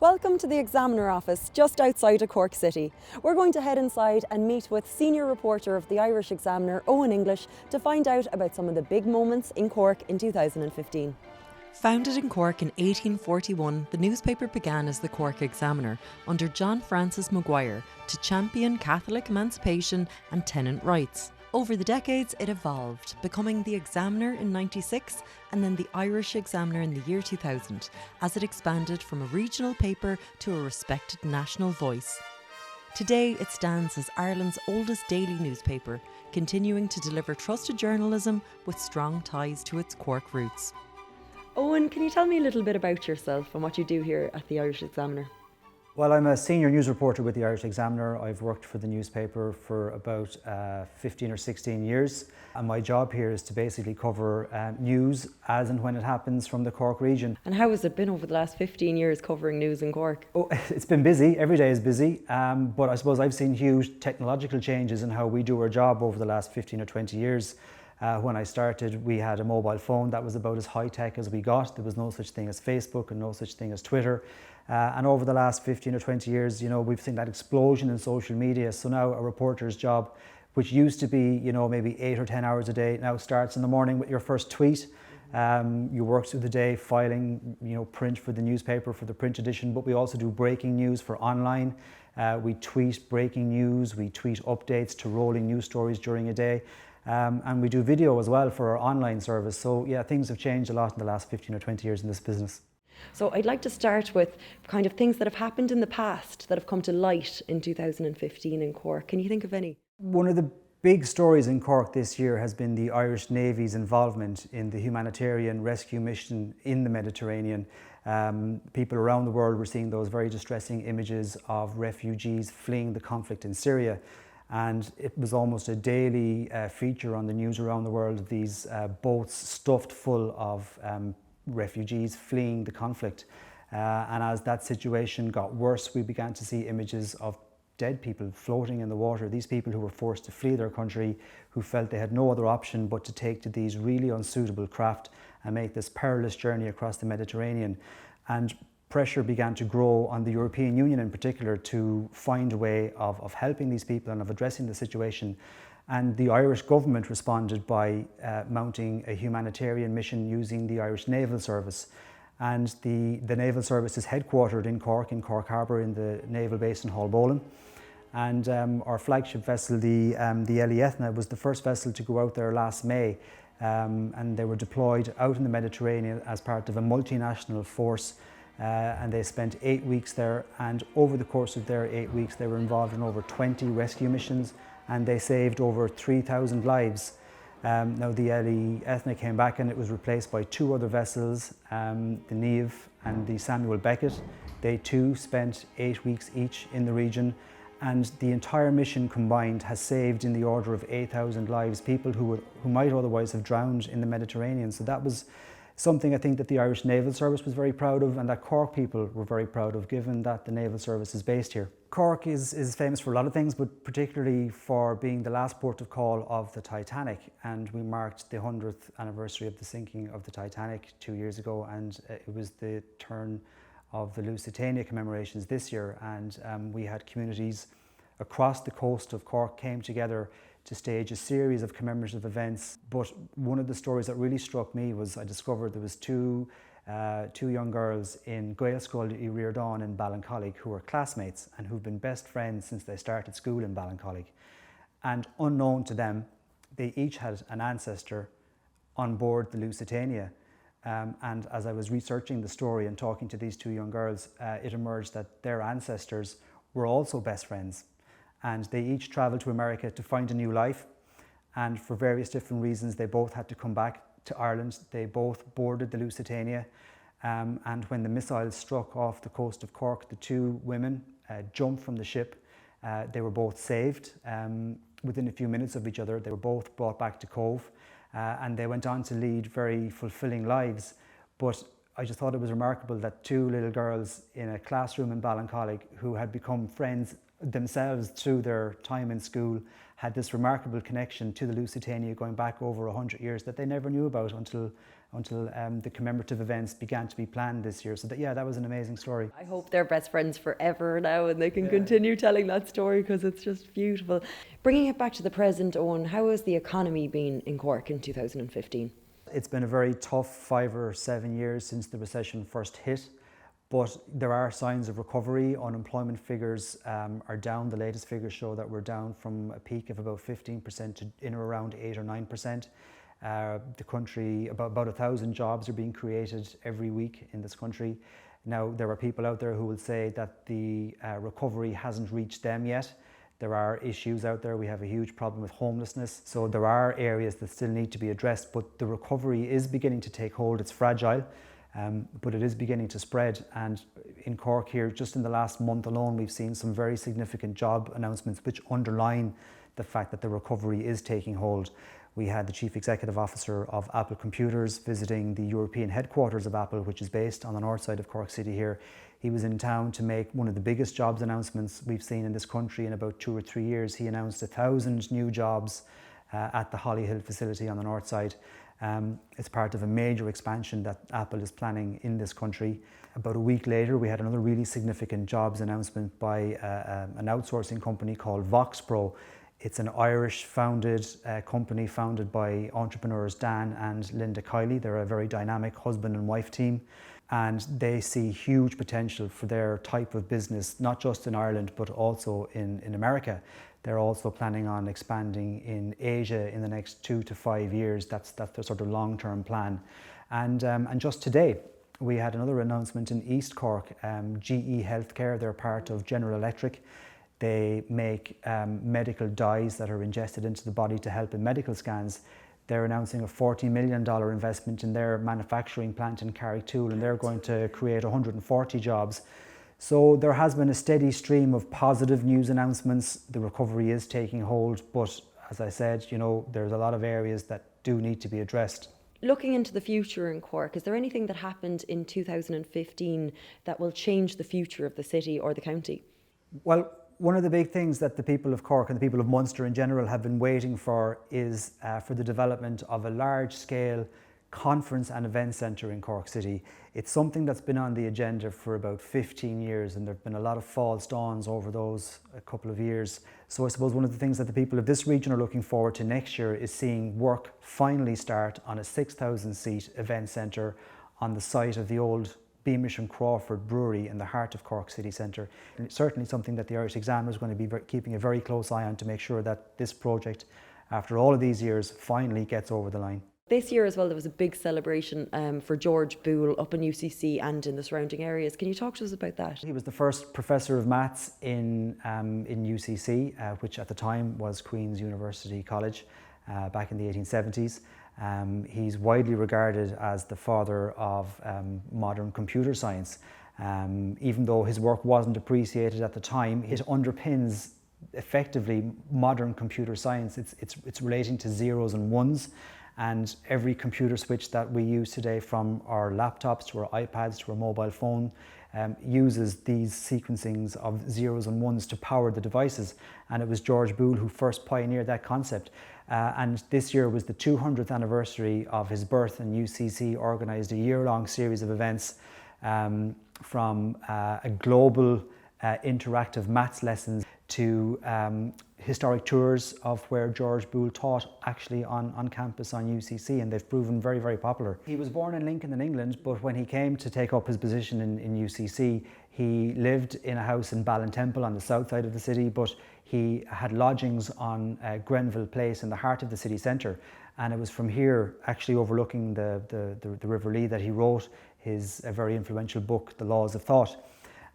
Welcome to the Examiner office just outside of Cork City. We're going to head inside and meet with senior reporter of the Irish Examiner, Eoin English, to find out about some of the big moments in Cork in 2015. Founded in Cork in 1841, the newspaper began as the Cork Examiner under John Francis Maguire to champion Catholic emancipation and tenant rights. Over the decades, it evolved, becoming the Examiner in '96 and then the Irish Examiner in the year 2000, as it expanded from a regional paper to a respected national voice. Today, it stands as Ireland's oldest daily newspaper, continuing to deliver trusted journalism with strong ties to its Cork roots. Eoin, can you tell me a little bit about yourself and what you do here at the Irish Examiner? Well, I'm a senior news reporter with the Irish Examiner. I've worked for the newspaper for about 15 or 16 years. And my job here is to basically cover news as and when it happens from the Cork region. And how has it been over the last 15 years covering news in Cork? Oh, it's been busy. Every day is busy. But I suppose I've seen huge technological changes in how we do our job over the last 15 or 20 years. When I started, we had a mobile phone that was about as high-tech as we got. There was no such thing as Facebook and no such thing as Twitter. And over the last 15 or 20 years, we've seen that explosion in social media. So now a reporter's job, which used to be, maybe 8 or 10 hours a day, now starts in the morning with your first tweet. You work through the day filing, print for the newspaper, for the print edition, but we also do breaking news for online. We tweet breaking news, we tweet updates to rolling news stories during a day. And we do video as well for our online service. So yeah, things have changed a lot in the last 15 or 20 years in this business. So I'd like to start with kind of things that have happened in the past that have come to light in 2015 in Cork. Can you think of any? One of the big stories in Cork this year has been the Irish Navy's involvement in the humanitarian rescue mission in the Mediterranean. People around the world were seeing those very distressing images of refugees fleeing the conflict in Syria. And it was almost a daily feature on the news around the world, these boats stuffed full of refugees fleeing the conflict. And as that situation got worse, we began to see images of dead people floating in the water, these people who were forced to flee their country, who felt they had no other option but to take to these really unsuitable craft and make this perilous journey across the Mediterranean. And pressure began to grow on the European Union in particular to find a way of helping these people and of addressing the situation. And the Irish government responded by mounting a humanitarian mission using the Irish Naval Service. And the Naval Service is headquartered in Cork Harbour, in the naval base in Haulbowline. And our flagship vessel, the Eoin English, was the first vessel to go out there last May. And they were deployed out in the Mediterranean as part of a multinational force. And they spent 8 weeks there, and over the course of their 8 weeks they were involved in over 20 rescue missions, and they saved over 3,000 lives. Now the Eoin English came back and it was replaced by 2 other vessels, the Niamh and the Samuel Beckett. They too spent 8 weeks each in the region, and the entire mission combined has saved in the order of 8,000 lives, people who might otherwise have drowned in the Mediterranean. So that was something I think that the Irish Naval Service was very proud of, and that Cork people were very proud of, given that the Naval Service is based here. Cork is famous for a lot of things, but particularly for being the last port of call of the Titanic. And we marked the 100th anniversary of the sinking of the Titanic 2 years ago, and it was the turn of the Lusitania commemorations this year. And we had communities across the coast of Cork came together to stage a series of commemorative events. But one of the stories that really struck me was I discovered there was two young girls in Gael School I Riordan in Ballincollig who were classmates and who've been best friends since they started school in Ballincollig. And unknown to them, they each had an ancestor on board the Lusitania. And as I was researching the story and talking to these 2 young girls, it emerged that their ancestors were also best friends. And they each travelled to America to find a new life. And for various different reasons, they both had to come back to Ireland. They both boarded the Lusitania. And when the missiles struck off the coast of Cork, the 2 women jumped from the ship. They were both saved. Within a few minutes of each other, they were both brought back to Cove. And they went on to lead very fulfilling lives. But I just thought it was remarkable that two little girls in a classroom in Ballincollig who had become friends themselves through their time in school had this remarkable connection to the Lusitania going back over 100 years that they never knew about until the commemorative events began to be planned this year. So that was an amazing story. I hope they're best friends forever now and they can continue telling that story because it's just beautiful. Bringing it back to the present, Eoin, how has the economy been in Cork in 2015? It's been a very tough 5 or 7 years since the recession first hit, but there are signs of recovery. Unemployment figures are down. The latest figures show that we're down from a peak of about 15% to in or around 8 or 9%. The country, about 1,000 jobs are being created every week in this country. Now, there are people out there who will say that the recovery hasn't reached them yet. There are issues out there. We have a huge problem with homelessness. So there are areas that still need to be addressed, but the recovery is beginning to take hold. It's fragile, but it is beginning to spread. And in Cork here, just in the last month alone, we've seen some very significant job announcements which underline the fact that the recovery is taking hold. We had the Chief Executive Officer of Apple Computers visiting the European headquarters of Apple, which is based on the north side of Cork City here. He was in town to make one of the biggest jobs announcements we've seen in this country in about 2 or 3 years. He announced 1,000 new jobs at the Hollyhill facility on the north side. It's part of a major expansion that Apple is planning in this country. About a week later, we had another really significant jobs announcement by an outsourcing company called VoxPro. It's an Irish-founded company founded by entrepreneurs Dan and Linda Kiley. They're a very dynamic husband and wife team, and they see huge potential for their type of business, not just in Ireland, but also in America. They're also planning on expanding in Asia in the next 2 to 5 years. That's their sort of long-term plan. And just today, we had another announcement in East Cork. GE Healthcare, they're part of General Electric. They make medical dyes that are ingested into the body to help in medical scans. They're announcing a $40 million investment in their manufacturing plant in Carricktool, and they're going to create 140 jobs. So there has been a steady stream of positive news announcements. The recovery is taking hold, but as I said, there's a lot of areas that do need to be addressed. Looking into the future in Cork, is there anything that happened in 2015 that will change the future of the city or the county? Well, one of the big things that the people of Cork and the people of Munster in general have been waiting for is for the development of a large-scale conference and event centre in Cork City. It's something that's been on the agenda for about 15 years, and there have been a lot of false dawns over those a couple of years. So I suppose one of the things that the people of this region are looking forward to next year is seeing work finally start on a 6,000-seat event centre on the site of the old Beamish and Crawford Brewery in the heart of Cork City Centre. And it's certainly something that the Irish Examiner is going to be keeping a very close eye on to make sure that this project, after all of these years, finally gets over the line. This year as well, there was a big celebration for George Bool up in UCC and in the surrounding areas. Can you talk to us about that? He was the first professor of maths in UCC, which at the time was Queen's University College back in the 1870s. He's widely regarded as the father of modern computer science. Even though his work wasn't appreciated at the time, it underpins effectively modern computer science. It's relating to zeros and ones, and every computer switch that we use today, from our laptops to our iPads to our mobile phone, uses these sequencings of zeros and ones to power the devices. And it was George Bool who first pioneered that concept. And this year was the 200th anniversary of his birth, and UCC organised a year-long series of events from a global interactive maths lessons to historic tours of where George Bool taught actually on campus on UCC, and they've proven very, very popular. He was born in Lincoln in England, but when he came to take up his position in UCC, he lived in a house in Ballintemple on the south side of the city, but he had lodgings on Grenville Place in the heart of the city centre. And it was from here, actually overlooking the River Lee, that he wrote his very influential book, The Laws of Thought.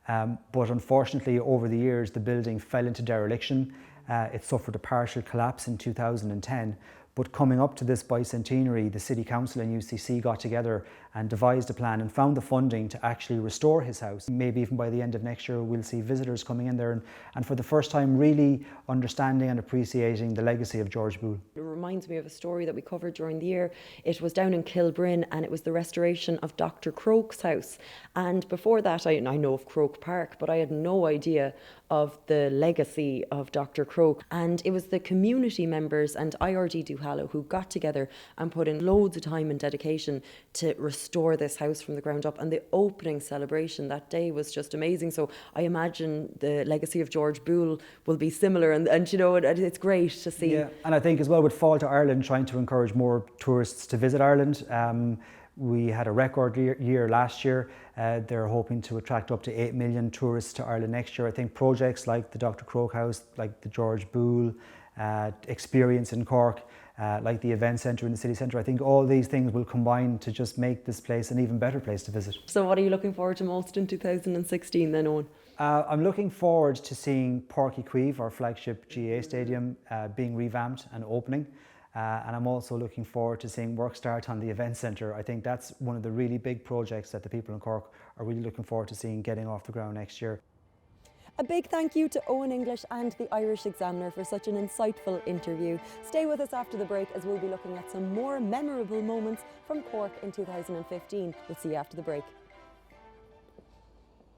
But unfortunately, over the years, the building fell into dereliction. It suffered a partial collapse in 2010. But coming up to this bicentenary, the City Council and UCC got together and devised a plan and found the funding to actually restore his house. Maybe even by the end of next year we'll see visitors coming in there and for the first time really understanding and appreciating the legacy of George Bool. It reminds me of a story that we covered during the year. It was down in Kilbrinn and it was the restoration of Dr. Croke's house. And before that, I know of Croke Park, but I had no idea of the legacy of Dr. Croke. And it was the community members and IRD Duhallow who got together and put in loads of time and dedication to restore this house from the ground up. And the opening celebration that day was just amazing. So I imagine the legacy of George Bool will be similar. And you know, it's great to see. Yeah, and I think as well with Fall to Ireland, trying to encourage more tourists to visit Ireland. We had a record year last year. They're hoping to attract up to 8 million tourists to Ireland next year. I think projects like the Dr. Croke House, like the George Bool experience in Cork, like the event centre in the city centre, I think all these things will combine to just make this place an even better place to visit. So what are you looking forward to most in 2016 then, Eoin? I'm looking forward to seeing Páirc Uí Chaoimh, our flagship GAA stadium, being revamped and opening. And I'm also looking forward to seeing work start on the event centre. I think that's one of the really big projects that the people in Cork are really looking forward to seeing getting off the ground next year. A big thank you to Eoin English and the Irish Examiner for such an insightful interview. Stay with us after the break as we'll be looking at some more memorable moments from Cork in 2015. We'll see you after the break.